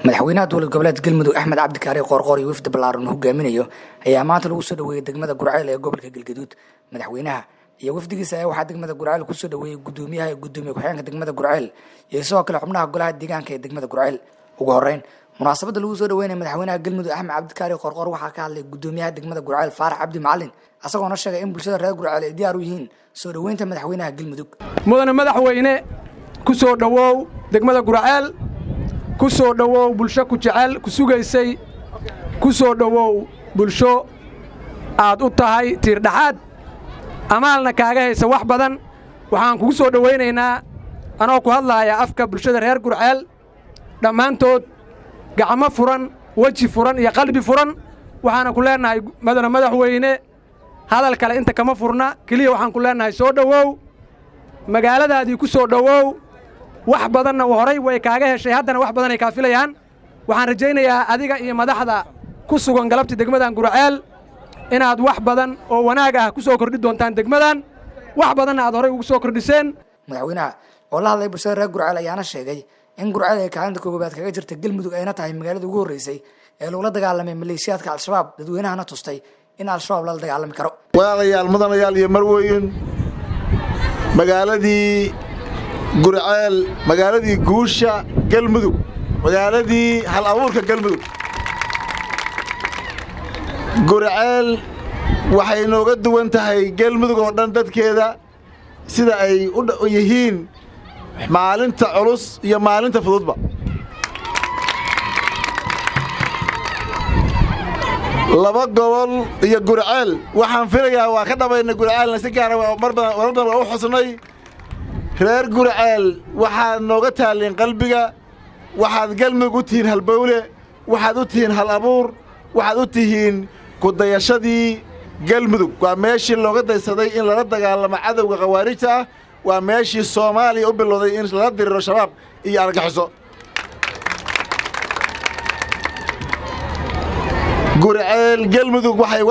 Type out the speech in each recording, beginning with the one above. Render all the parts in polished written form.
madaxweynaha dowlad goboleedka Galmudug Axmed Cabdi Kaari Qoorqoor iyo wafdi ballaaran uu hogaaminayo ayaa maanta lagu soo dhaweeyay degmada Gurceel ee gobolka Galgaduud. Madaxweynaha iyo wafdigiisa ayaa waxaa degmada Gurceel ku soo dhaweeyay gudoomiyaha gudoomiye ku-xigeenka degmada Gurceel iyo sidoo kale xubnaha golaha deegaanka ee degmada Gurceel. Ugu horeyn munaasabada lagu soo dhaweeyay madaxweynaha Galmudug Axmed Cabdi Kaari Qoorqoor waxaa ka hadlay gudoomiyaha degmada Gurceel Faarax Cabdi Macalin asagoo sheegay in bulshada reer Gurceel ay diyaar u yihiin soo dhaweynta madaxweynaha Galmudug. mudane madaxweyne ku soo dhawow degmada Gurceel ku soo dhawow bulsho ku jecel ku sugaysay ku soo dhawow bulsho aad u tahay tiir dhaxaad amaalna kaaga haysa wax badan waxaan kugu soo dhaweynaynaa anoo ku hadlaaya afka bulshada reer Gurceel dhammaantood gacmo furan waji furan iyo qalbi furan waxaan ku leenahay mudane madaxweyne hadal kale inta kama furna kaliya waxaan ku leenahay soo dhawow magaaladaadii ku soo dhawow wax badanna horay way kaaga heshay haddana wax badan ay ka filayaan waxaan rajaynayaa adiga iyo madaxda ku sugan galabta degmadan Gurceel inaad wax badan oo wanaag ah ku soo kordhi doontaan degmadan wax badan aad horay ugu soo kordhiseen. Madaxweynaha oo la hadlay bulshada reer Gurceel ayaana sheegay in Gurceel ay kaalinta koobaad kaga jirta Galmudug ayna tahay magaalada ugu horeysay ee loola dagaalamay maleeshiyaadka Al-Shabaab dadweynahana tustay in Al-Shabaab la dagaalami karo. walaalayaal mudanayaal iyo marweyn magaaladii Gurceel magaaladii guusha Galmudug magaaladii hal abuurka Galmudug Gurceel waxay nooga duwan tahay Galmudug oo dhan dadkeeda sida ay u yihiin maalinta culus iyo maalinta fududba laba gobol iyo Gurceel waxaan filayaa waa ka dhabayna Gurceel si gaar ah mar badan u xusnay reer Gurceel waxaad nooga taalin qalbiga waxaad Galmudug u tihiin halbowle waxaad u tihiin hal abuur waxaad u tihiin ku dayashadii Galmudug waa meeshii looga daysaday in lala dagaalamo cadawga khawaarijta ah waa meeshii Soomaaliya u bilowday in la diriro shabaab iyo argaxiso Gurceel Galmudug waxay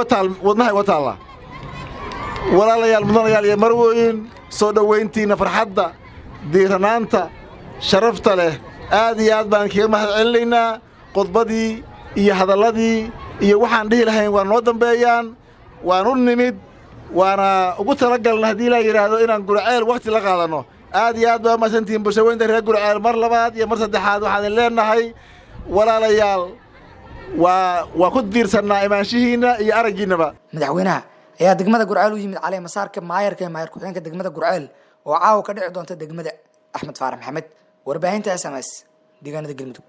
wadnaha uga taallaa walaalayaal mudanayaal iyo marweyn soo dhaweyntiina farxadda diiranaanta sharafta leh aad iyo aad baan kaga mahadcelinaynaa qodbadii iyo hadalladii iyo waxaan dhihi lahayn waa noo dambeeyaan waan u nimid waana ugu talagalna haddii la yidhaahdo inaan Gurceel waqti la qaadano aad iyo aad baa mahadsantihiin bulshaweynta reer Gurceel mar labaad iyo mar saddexaad waxaan leenahay walaalayaal waa ku diirsanaa imaanshihiina iyo araggiinaba. Madaxweynaha ayaa degmada Gurceel u yimid cali masaarka maayarka ku-xigeenka degmada Gurceel oo caawa ka dhici doonta degmada Axmed Faarax Maxamed warbaahinta SMS deegaanada Galmudug.